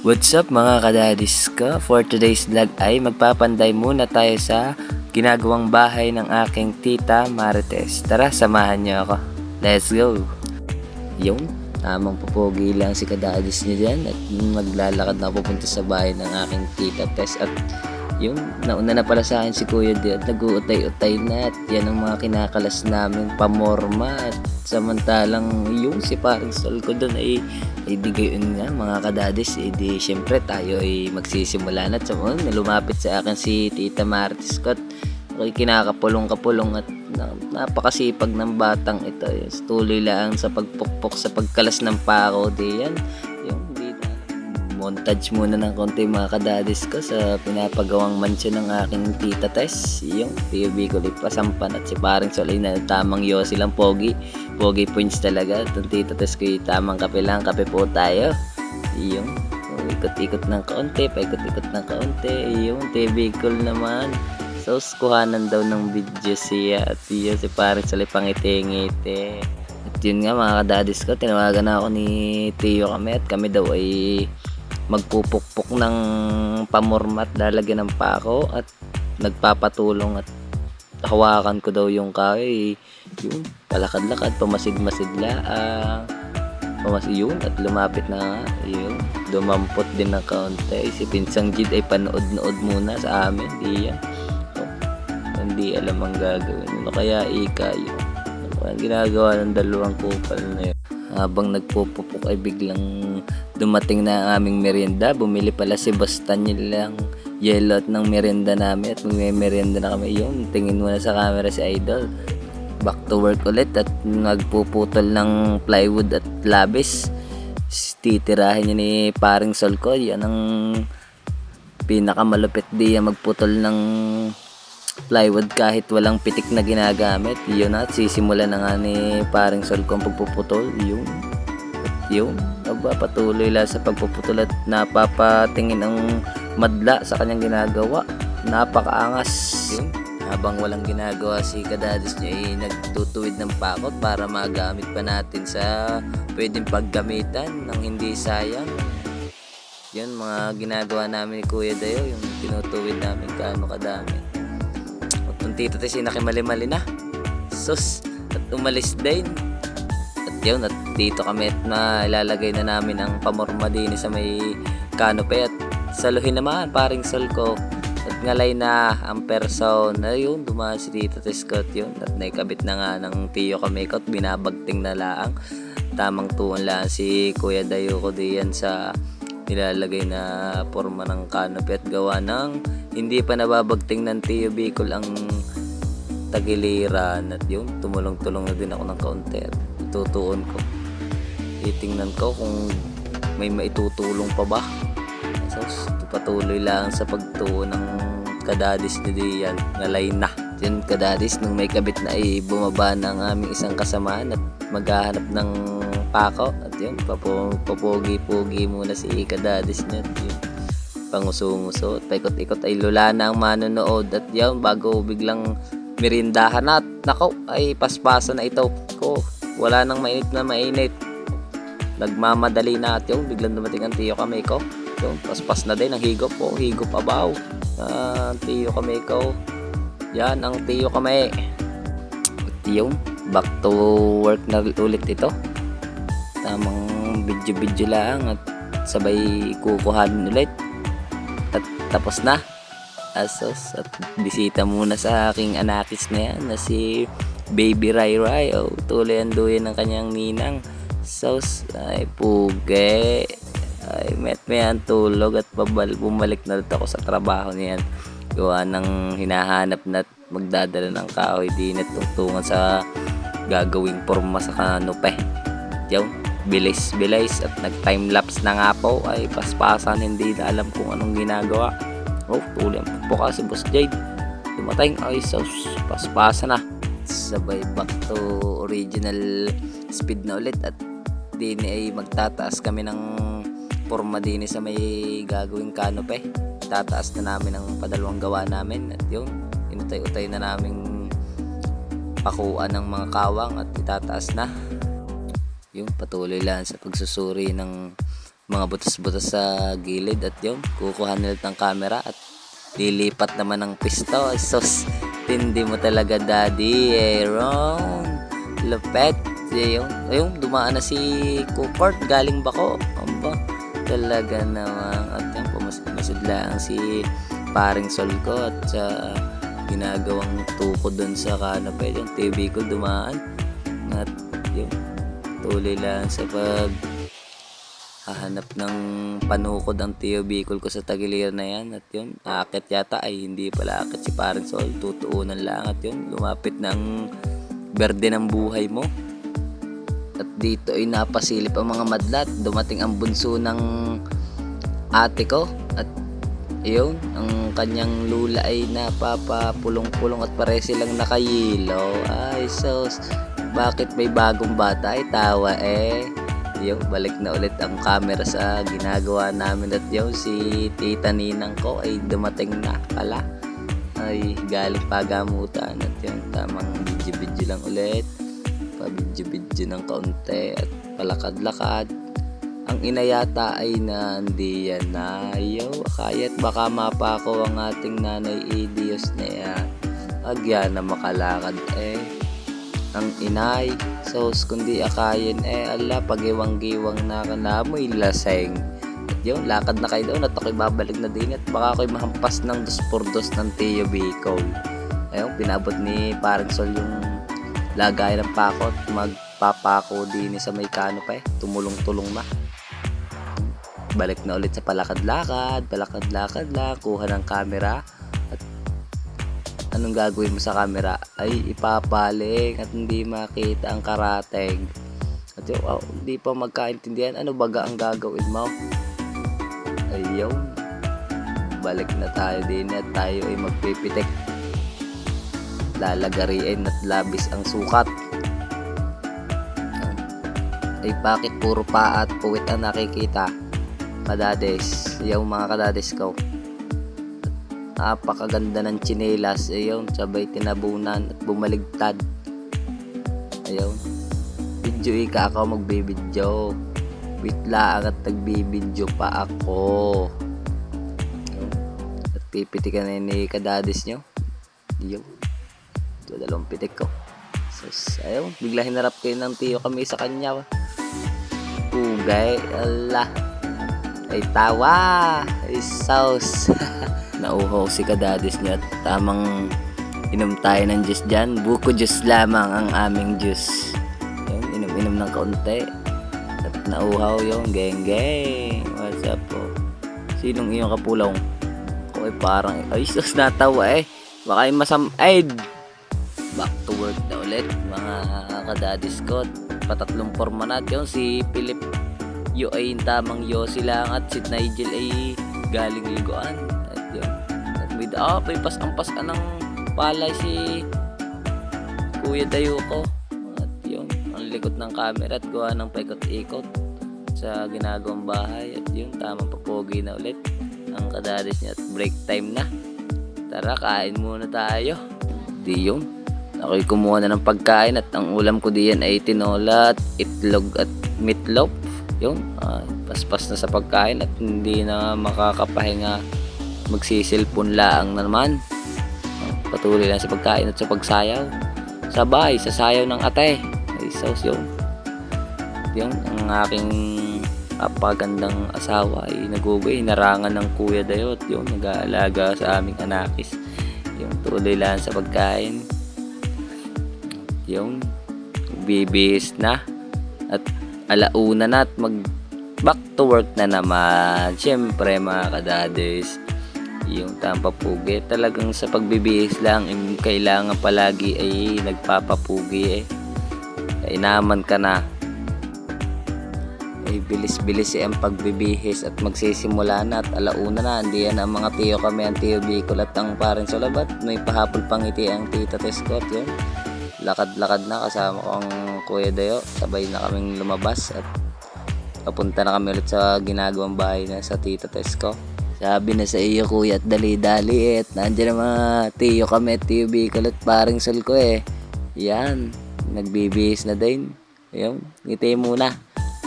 What's up mga kadadis ko? For today's vlog ay magpapanday muna tayo sa ginagawang bahay ng aking tita Marites. Tara, samahan niyo ako. Let's go! Yung tamang pupogi lang si kadadis niya dyan at maglalakad na pupunta sa bahay ng aking tita Tess. At yung nauna na pala sa akin si Kuya D at nag-uutay-utay na at yan ang mga kinakalas namin pamorma. At samantalang yung si parang sol ko doon ay di gayon nga mga kadadis, di syempre tayo ay magsisimula na. At lumapit sa akin si Tita Marites ko at ako'y kinakapulong-kapulong at napakasipag ng batang ito. Tuloy lang sa pagpukpok sa pagkalas ng pako. Di yan yung montage muna ng konti mga kadadis ko sa pinapagawang mansyon ng aking tita Tess. Yung PUB ko pasampan at si paring Solay na tamang yosi lang, pogi points talaga. Itong tita Tess ko tamang kape lang, kape po tayo. Yung ikot-ikot ng kaunti, paikot-ikot ng kaunti. Yung TV call naman, so kuhanan daw ng video siya at yun si paring Solay pangiti-ngiti. At yun nga mga kadadis ko, tinawagan na ako ni Tio kami at kami daw ay magpupukpok ng pamormat, lalagyan ng pako at nagpapatulong at hawakan ko daw yung kahoy. Yung palakad-lakad, pamasid-masid yun at lumapit na yun, dumampot din ng kaunti. Si Pinsang Jid ay panood-nood muna sa amin. Di yan, hindi alam ang gagawin. Ano kaya ika yun? Ano ginagawa ng dalawang kupal na yun? Habang nagpupupok ay biglang dumating na ang aming merienda. Bumili pala si Bostan nilang yellow at ng merienda namin at magme-merienda na kami. Yung tingin muna sa camera si Idol. Back to work ulit at nagpuputol ng plywood at labis. Titirahin niya ni paring Sol ko. Yan ang pinakamalupit diya, magputol ng plywood kahit walang pitik na ginagamit. Yun at sisimula na nga ni paring Sol ko ang pagpuputol. Yung patuloy lang sa pagpuputol at napapatingin ang madla sa kanyang ginagawa. Napakaangas. Yung habang walang ginagawa si kadadis niya ay nagtutuwid ng pakot para magamit pa natin sa pwedeng paggamitan ng hindi sayang. Yun mga ginagawa namin ni Kuya Dayo, yung tinutuwid namin kaano kadami. At yung tito Tess nakimali-mali na sus at umalis din. At yun, at dito kami at ilalagay na namin ang pamorma din sa may canopy. At saluhin naman paring Sol ko at ngalay na ang person. Ayun, dumaan si Tito Tess ko at yun, at naikabit na nga ng tiyo kami ko at binabagting na laang. Tamang tuon lang si Kuya Dayo ko diyan sa nilalagay na forma ng canopy at gawa ng hindi pa nababagting ng Tiyo Bicol ang tagiliran. At yun, tumulong-tulong na din ako ng kaunti at itutuon ko. Titingnan ko kung may maitutulong pa ba. So, patuloy lang sa pagtuon ng kadadis ni Dian. Ngalay na. Yun kadadis, nung may kabit na ay bumaba na ang aming isang kasamahan at maghahanap ng pako. At yun, papogi-pogi muna si kadadis niya. At yun, panguso-nguso at paikot-ikot ay lula na ang manonood. At yun, bago biglang merindahan at nako ay paspasa na ito ko. Wala nang mainit. Nagmamadali na at yung biglang dumating ang tiyo kami ko. Yung paspas na din ang higop po, higop abaw. Tiyo kami ko. Yan ang tiyo kami. At yung back to work na ulit ito. Tamang video lang at sabay kukuhanin ulit. At tapos na. Asos at bisita muna sa aking anakis na yan na si Baby Rai Rai. Tuloy ang duyan ng kanyang ninang. Sos ay puge. Ay may ang tulog at bumalik na ulit ako sa trabaho niyan. Gawa ng hinahanap na magdadala ng kahoy din at tungtungan sa gagawing forma sa kanope. Yung bilis at nag timelapse na nga po ay paspasan, hindi na alam kung anong ginagawa. Tuloy ang pupuka si Boss Jade. Dumatay ay sauce, paspasa na. Sabay back to original speed na ulit at din ay magtataas kami ng forma din sa may gagawing canopy. Tataas na namin ang padalawang gawa namin at yun, inutay-utay na naming pakuan ng mga kawang at itataas na. Yung patuloy lang sa pagsusuri ng mga butas-butas sa gilid at yun, kukuha nila ng camera at lilipat naman ng pisto. Sos, tindi mo talaga daddy, Aaron. Lupet. Ayun, dumaan na si Coopert galing Bako. Amba, talaga naman. At yun, pumasid lang si paring Sol ko at sa ginagawang tukod dun sa kanapay yung TV ko dumaan. At yun, tuloy lang sa hahanap ng panukod ang Tio Bicol ko sa tagiliran na yan. At yun, akit yata ay hindi pala akit si paring Sol, tutuunan lang. At yun, lumapit ng berde ng buhay mo. At dito ay napasilip ang mga madlat. Dumating ang bunso ng ate ko at yun, ang kanyang lula ay napapapulong-pulong at pare silang nakayilaw. Ay sos, bakit may bagong bata ay tawa yung balik na ulit ang camera sa ginagawa namin. At yung si tita ninang ko ay dumating na pala, ay galing pagamutan. At yung tamang video lang ulit, pa-video ng kaunti at palakad-lakad. Ang ina yata ay nandiyan na. Kaya't baka mapako ang ating nanay Diyos na yan. Agya na makalakad ang inay. Sos kundi akayin ala pagiwang-giwang na kanamoy laseng. At yun, lakad na kayo doon at ako'y babalik na din at baka ako'y mahampas ng 2x2 ng Tio Bicol. Ayun, pinabot ni paring Sol yung lagay ng pako at magpapako din sa may kano pa tumulong-tulong na. Balik na ulit sa palakad-lakad lang, kuha ng camera. At anong gagawin mo sa camera? Ay ipapaling at hindi makita ang karateng. At yun, hindi pa magkaintindihan, ano baga ang gagawin mo? Ayun, balik na tayo din at tayo ay magpipitik. Lalagariin at labis ang sukat. Ay bakit puro pa at puwit ang nakikita? Kadades, yung mga kadades ko, napakaganda ng tsinelas. Ayun, sabay tinabunan at bumaligtad. Ayun, video ika ako magbibidyo, wait lang at nagbibidyo pa ako. Ayun, at pipitikan na ni kadades nyo. Ayun, ito dalawang pitik ko. So, ayun, bigla hinarap kayo ng tiyo kami sa kanya. Ugay, ala ay tawa, ay sauce. Nauhaw si kadadis niya at tamang inom tayo ng juice dyan. Buko juice lamang ang aming juice. Yun, inom-inom ng kaunti at nauhaw yung geng-geng. What's up po? Sinong iyong kapulong? Ako ay parang ay sus, natawa baka ay back to work na ulit mga kadadis ko. Patatlong forma natin si Philip Yo ay tamang Yossi lang at si Nigel ay galing liguan. At yun, at may pas-ampas ka ng palay si Kuya Dayuko. At yun, ang likot ng camera at gawa ng paikot-ikot sa ginagawang bahay. At yun, tamang papogi na ulit ang kadadis niya at break time na. Tara, kain muna tayo. Di yun, ako'y kumuha na ng pagkain at ang ulam ko diyan ay tinola at itlog at meatloaf. Yun, paspas na sa pagkain at hindi na makakapahinga, magsisilpon lang naman. Patuloy lang sa pagkain at sa pagsayaw. Sabay sa sayaw ng ate. Ay sauce yun. Yun, ang aking papagandang asawa ay nagugay, narangan ng Kuya Dayot. Yun, nag-aalaga sa aming anakis. Yung tuloy lang sa pagkain. Yung bibis na at alauna na at mag back to work na naman. Siyempre mga kadades, yung tampapugi talagang sa pagbibihis lang kailangan palagi ay nagpapapugi ay naman ka na ay bilis-bilis ang pagbibihis at magsisimula na at alauna na. Hindi yan ang mga tiyo kami, ang Tio Bicol at ang paring Solabat. May pahapol pangiti ang tita Tescott. Yun, lakad-lakad na kasama ko ang Kuya Dayo. Sabay na kaming lumabas at papunta na kami ulit sa ginagawang bahay na sa tita Tesco. Sabi na sa iyo kuya at dali-dali at nandiyan na mga tiyo kami at Tio Bicol at paring Sol ko Yan, nagbibihis na din. Ayun, ngiti muna.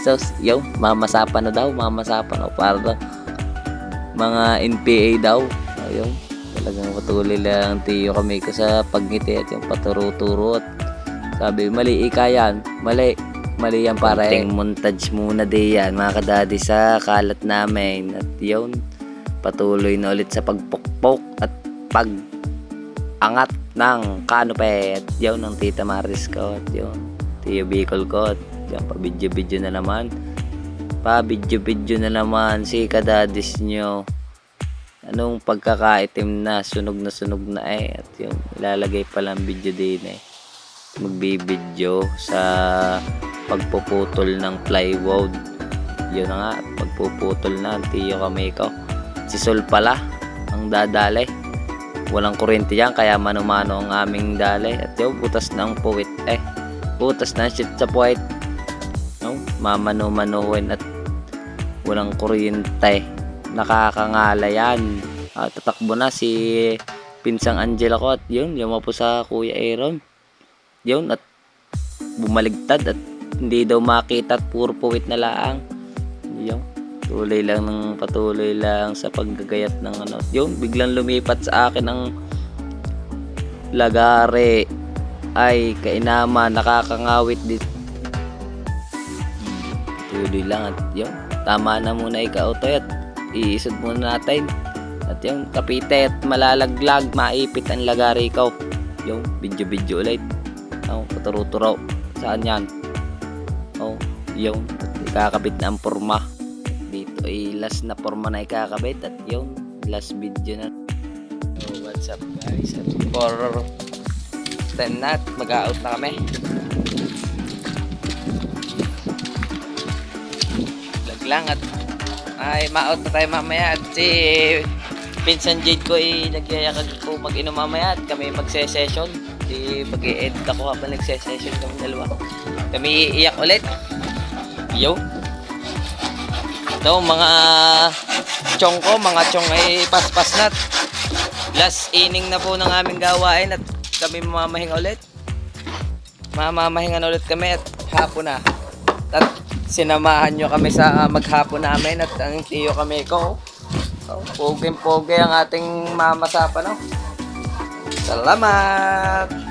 So, yo, mamasapa na daw, mamasapa na. Para daw, mga NPA daw. Ayun, talagang patuloy lang tiyo kami ko sa pagngiti at yung paturo-turo. At sabi, mali ikayan, mali yan pare. Konting montage muna di yan mga kadadi sa kalat namin. At yun, patuloy na ulit sa pagpukpok at pag-angat ng kanope. At yun, ng Tita Maris ko. At yun, Tiyo Bicol ko. At yun, pa-video-video na naman. Pa-video-video na naman si kadadis nyo. Anong pagkakaitim na sunog na eh. At yun, ilalagay pa lang video din eh. Magbibideo sa pagpuputol ng plywood. Yun na nga, pagpuputol na tiyo kami ko. Si Sol pala ang dadalay. Walang kuryente yan kaya mano-mano ang aming dalay. At yun, butas ng puwit eh. Butas na shit sa puwit. No? Mamano-manuhin at walang kuryente. Nakakangala yan. Tatakbo na si Pinsang Angela ko. At yun, po sa Kuya Aaron. Yun, at bumaligtad at hindi daw makita at puro puwit na laang. Yun, patuloy lang sa paggagayat ng ano. Yun, biglang lumipat sa akin ang lagare. Ay, kainama, nakakangawit dito. Tuloy lang at yun, tama na muna ika-auto at iisod muna natin. At yung kapite at malalaglag, maipit ang lagare ko. Yung video ulit. Paturo-turo. Saan yan? Yung ikakabit na ang porma. Dito ay last na porma na ikakabit. At yung last video na. What's up guys? At for 10 na mag-out na kami. Lag lang at ay ma-out na tayo mamaya. At si Pinsan Jade ko ay nagyayakag ko mag-inom mamaya. At kami magse-session. Mag-i-edit ako habang nagse-session kami dalawa. Kami iiyak ulit. Yo. Ito mga chong ko, mga chong ay paspas na. Last inning na po ng aming gawain at kami mamamahinga ulit. Mamamahinga ulit kami at hapon na. At sinamahan nyo kami sa maghapon namin at ang tiyo kami ko. Pogi ang ating mamasapa no. Salamat!